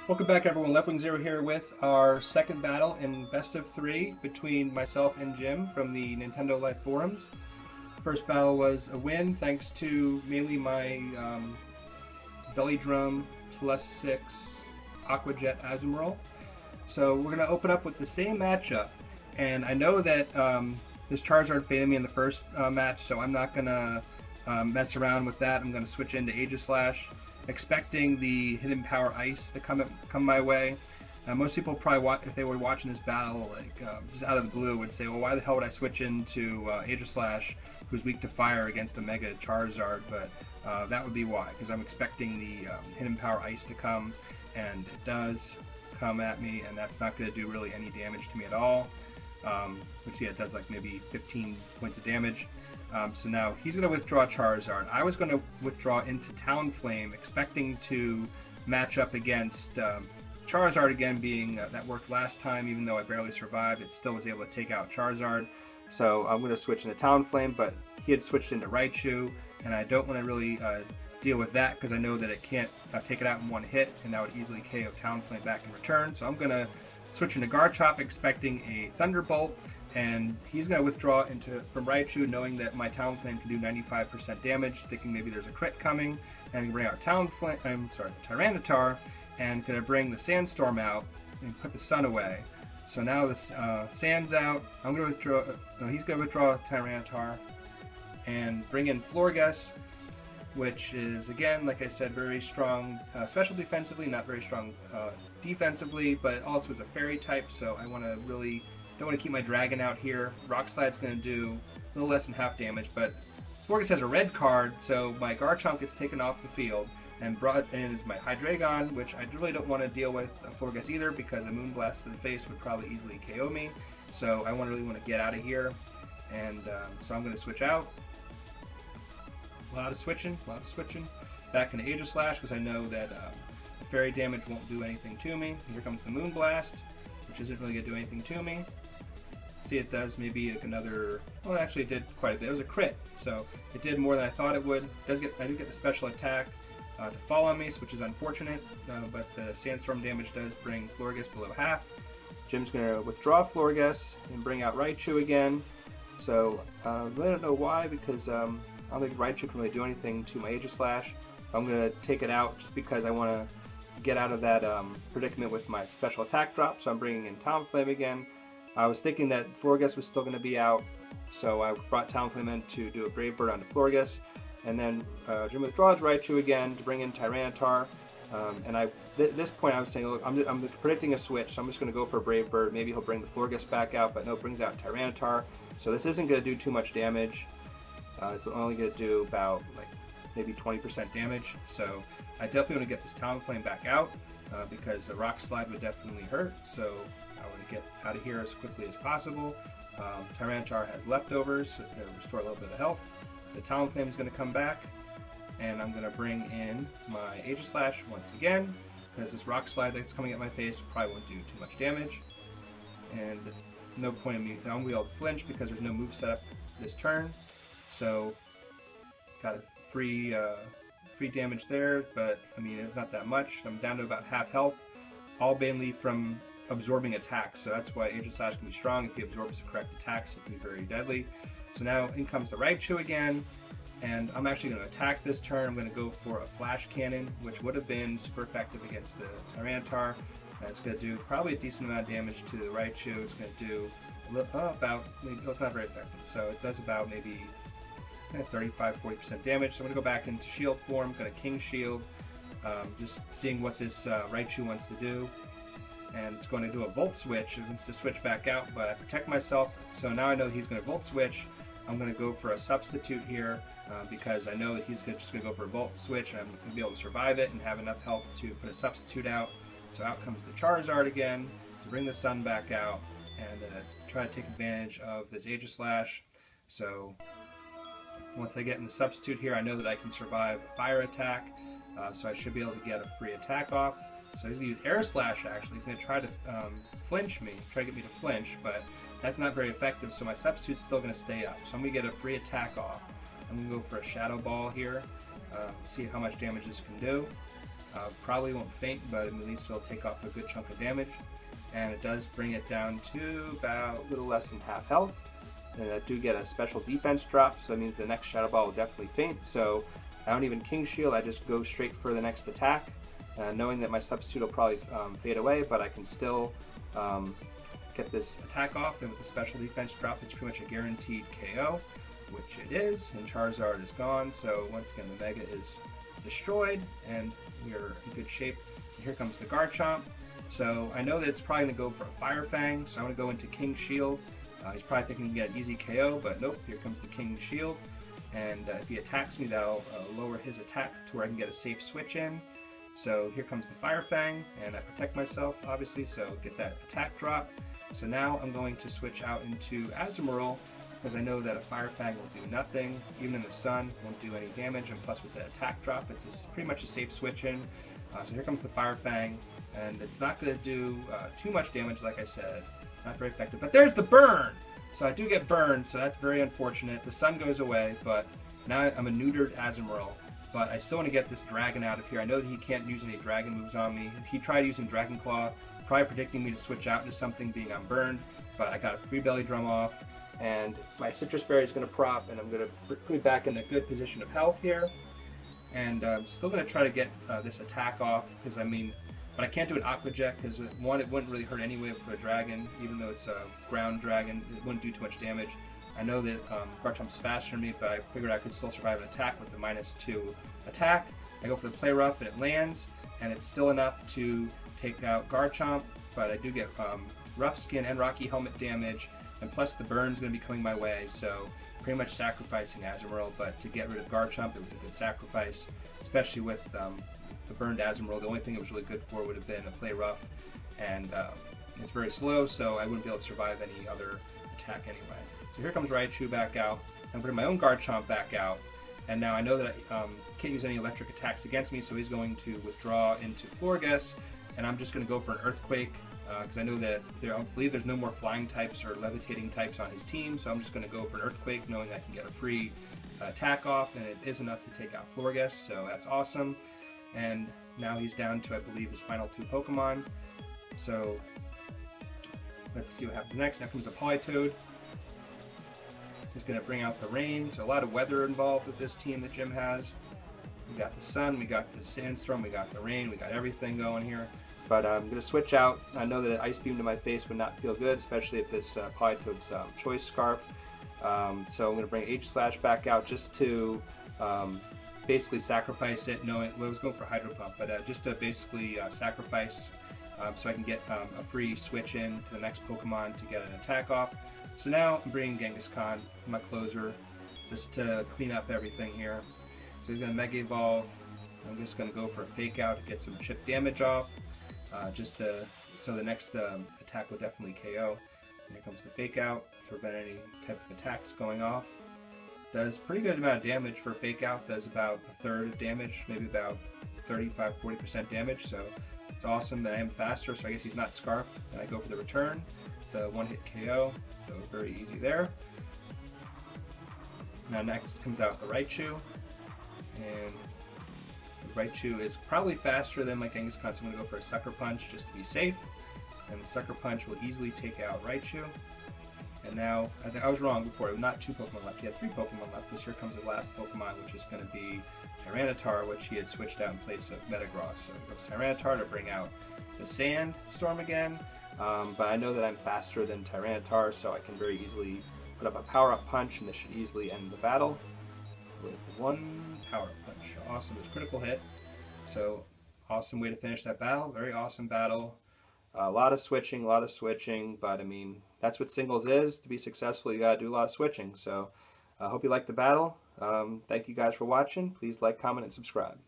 Welcome back, everyone. Leftwing Zero here with our second battle in best of 3 between myself and Jim from the Nintendo Life forums. First battle was a win thanks to mainly my Belly Drum +6 Aquajet Azumarill. So we're going to open up with the same matchup, and I know that this Charizard faded me in the first match, so I'm not going to mess around with that. I'm going to switch into Aegislash, expecting the Hidden Power Ice to come my way. Most people probably, if they were watching this battle, like just out of the blue, would say, well, why the hell would I switch into Aegislash, who's weak to fire, against the Mega Charizard? But that would be why, because I'm expecting the Hidden Power Ice to come, and it does come at me, and that's not going to do really any damage to me at all. Which, yeah, it does like maybe 15 points of damage. So now he's going to withdraw Charizard. I was going to withdraw into Talonflame, expecting to match up against Charizard again, being that worked last time. Even though I barely survived, it still was able to take out Charizard. So I'm going to switch into Talonflame, but he had switched into Raichu, and I don't want to really deal with that because I know that it can't take it out in one hit, and that would easily KO Talonflame back in return. So I'm going to switch into Garchomp, expecting a Thunderbolt. And he's going to withdraw from Raichu, knowing that my Talonflame can do 95% damage, thinking maybe there's a crit coming, and bring out Tyranitar, and going to bring the Sandstorm out and put the Sun away. So now the Sand's out. I'm going to withdraw. No, he's going to withdraw Tyranitar and bring in Florges, which is, again, like I said, very strong, special defensively, not very strong defensively, but also is a fairy type. So I want to really. Don't want to keep my Dragon out here. Rock Slide's going to do a little less than half damage, but Florges has a red card, so my Garchomp gets taken off the field, and brought in is my Hydreigon, which I really don't want to deal with Florges either, because a Moonblast to the face would probably easily KO me. So I really want to get out of here, and so I'm going to switch out. A lot of switching. Back into Aegislash, because I know that the fairy damage won't do anything to me. Here comes the Moonblast, which isn't really going to do anything to me. See, it does maybe like another. Well, actually, it did quite a bit. It was a crit, so it did more than I thought it would. I do get the special attack to fall on me, which is unfortunate. But the Sandstorm damage does bring Florges below half. Jim's going to withdraw Florges and bring out Raichu again. So I don't know why, because I don't think Raichu can really do anything to my Aegislash. I'm going to take it out just because I want to get out of that predicament with my special attack drop. So I'm bringing in Talonflame again. I was thinking that Florges was still going to be out, so I brought Talonflame in to do a Brave Bird onto Florges, and then Jim withdraws Raichu again to bring in Tyranitar. And at this point I was saying, look, I'm predicting a switch, so I'm just going to go for a Brave Bird. Maybe he'll bring the Florges back out, but no, it brings out Tyranitar. So this isn't going to do too much damage. It's only going to do about like maybe 20% damage. So I definitely want to get this Talonflame back out because the Rock Slide would definitely hurt. So I want to get out of here as quickly as possible. Tyranitar has leftovers, so it's going to restore a little bit of health. The Talonflame is going to come back, and I'm going to bring in my Aegislash once again, because this Rock Slide that's coming at my face probably won't do too much damage. And no point in me, I won't be able to flinch because there's no move set up this turn. So got a free damage there, but I mean, it's not that much. I'm down to about half health, all mainly from absorbing attacks. So that's why Aegislash can be strong. If he absorbs the correct attacks, it can be very deadly. So now in comes the Raichu again, and I'm actually going to attack this turn. I'm going to go for a Flash Cannon, which would have been super effective against the Tyranitar. It's going to do probably a decent amount of damage to the Raichu. It's going to do about, maybe, well, it's not very effective, so it does about maybe 35-40% damage. So I'm going to go back into shield form, going to King Shield, just seeing what this Raichu wants to do. And it's going to do a Volt Switch. It wants to switch back out, but I protect myself. So now I know he's going to Volt Switch. I'm going to go for a Substitute here because I know that he's just going to go for a Volt Switch, and I'm going to be able to survive it and have enough health to put a Substitute out. So out comes the Charizard again to bring the Sun back out and try to take advantage of this Aegislash. So once I get in the Substitute here, I know that I can survive a Fire attack, so I should be able to get a free attack off. So he's going to use Air Slash, actually. He's going to try to flinch me, try to get me to flinch, but that's not very effective, so my Substitute's still going to stay up. So I'm going to get a free attack off. I'm going to go for a Shadow Ball here, see how much damage this can do. Probably won't faint, but at least it'll take off a good chunk of damage. And it does bring it down to about a little less than half health. And I do get a special defense drop, so it means the next Shadow Ball will definitely faint. So I don't even King Shield, I just go straight for the next attack, knowing that my substitute will probably fade away, but I can still get this attack off, and with the special defense drop, it's pretty much a guaranteed KO, which it is, and Charizard is gone, so once again the Mega is destroyed, and we're in good shape. And here comes the Garchomp. So I know that it's probably going to go for a Fire Fang, so I'm going to go into King Shield. He's probably thinking he can get an easy KO, but nope, here comes the King Shield. And if he attacks me, that'll lower his attack to where I can get a safe switch in. So here comes the Fire Fang, and I protect myself, obviously, so get that attack drop. So now I'm going to switch out into Azumarill, because I know that a Fire Fang will do nothing, even in the sun, won't do any damage, and plus with the attack drop, it's pretty much a safe switch in. So here comes the Fire Fang, and it's not going to do too much damage, like I said, not very effective. But there's the burn! So I do get burned, so that's very unfortunate. The sun goes away, but now I'm a neutered Azumarill. But I still want to get this Dragon out of here. I know that he can't use any Dragon moves on me. He tried using Dragon Claw, probably predicting me to switch out into something being I'm burned, but I got a free Belly Drum off, and my Citrus Berry is going to prop, and I'm going to put me back in a good position of health here. And I'm still going to try to get this attack off, because I mean, but I can't do an Aqua Jet, because one, it wouldn't really hurt anyway for a Dragon, even though it's a ground Dragon, it wouldn't do too much damage. I know that Garchomp's faster than me, but I figured I could still survive an attack with the -2 attack. I go for the Play Rough, and it lands, and it's still enough to take out Garchomp, but I do get Rough Skin and Rocky Helmet damage, and plus the burn's going to be coming my way, so pretty much sacrificing Azumarill, but to get rid of Garchomp, it was a good sacrifice, especially with the burned Azumarill. The only thing it was really good for would have been a Play Rough, and it's very slow, so I wouldn't be able to survive any other attack anyway. So here comes Raichu back out. I'm putting my own Garchomp back out, and now I know that I can't use any electric attacks against me, so he's going to withdraw into Florges, and I'm just going to go for an Earthquake, because I know that I believe there's no more flying types or levitating types on his team, so I'm just going to go for an Earthquake, knowing I can get a free attack off, and it is enough to take out Florges, so that's awesome. And now he's down to, I believe, his final 2 Pokemon. So let's see what happens next. Now comes a Politoed. He's going to bring out the rain, so a lot of weather involved with this team that Jim has. We got the sun, we got the sandstorm, we got the rain, we got everything going here. But I'm going to switch out. I know that an Ice Beam to my face would not feel good, especially if this Politoed's Choice Scarf. So I'm going to bring H-Slash back out just to basically sacrifice it, knowing well, I was going for Hydro Pump, but just to basically sacrifice so I can get a free switch in to the next Pokemon to get an attack off. So now I'm bringing Genghis-Khan, my closer, just to clean up everything here. So he's going to Mega Evolve. I'm just going to go for a Fake Out to get some chip damage off, so the next attack will definitely KO. And here comes the Fake Out to prevent any type of attacks going off. Does pretty good amount of damage for a Fake Out, does about a third of damage, maybe about 35–40% damage, so it's awesome that I am faster, so I guess he's not Scarfed, and I go for the return. It's a one-hit KO, so very easy there. Now next comes out the Raichu, and the Raichu is probably faster than my Genghis-Khan, so I'm going to go for a Sucker Punch just to be safe, and the Sucker Punch will easily take out Raichu. And now, I think I was wrong before, not 2 Pokemon left, he had 3 Pokemon left, because here comes the last Pokemon, which is going to be Tyranitar, which he had switched out in place of Metagross. So it goes Tyranitar to bring out the Sandstorm again, but I know that I'm faster than Tyranitar, so I can very easily put up a Power-Up Punch, and this should easily end the battle with 1 Power-Up Punch. Awesome, it's critical hit, so awesome way to finish that battle, very awesome battle. A lot of switching, but I mean, that's what singles is. To be successful, you gotta do a lot of switching. So I hope you liked the battle. Thank you guys for watching. Please like, comment, and subscribe.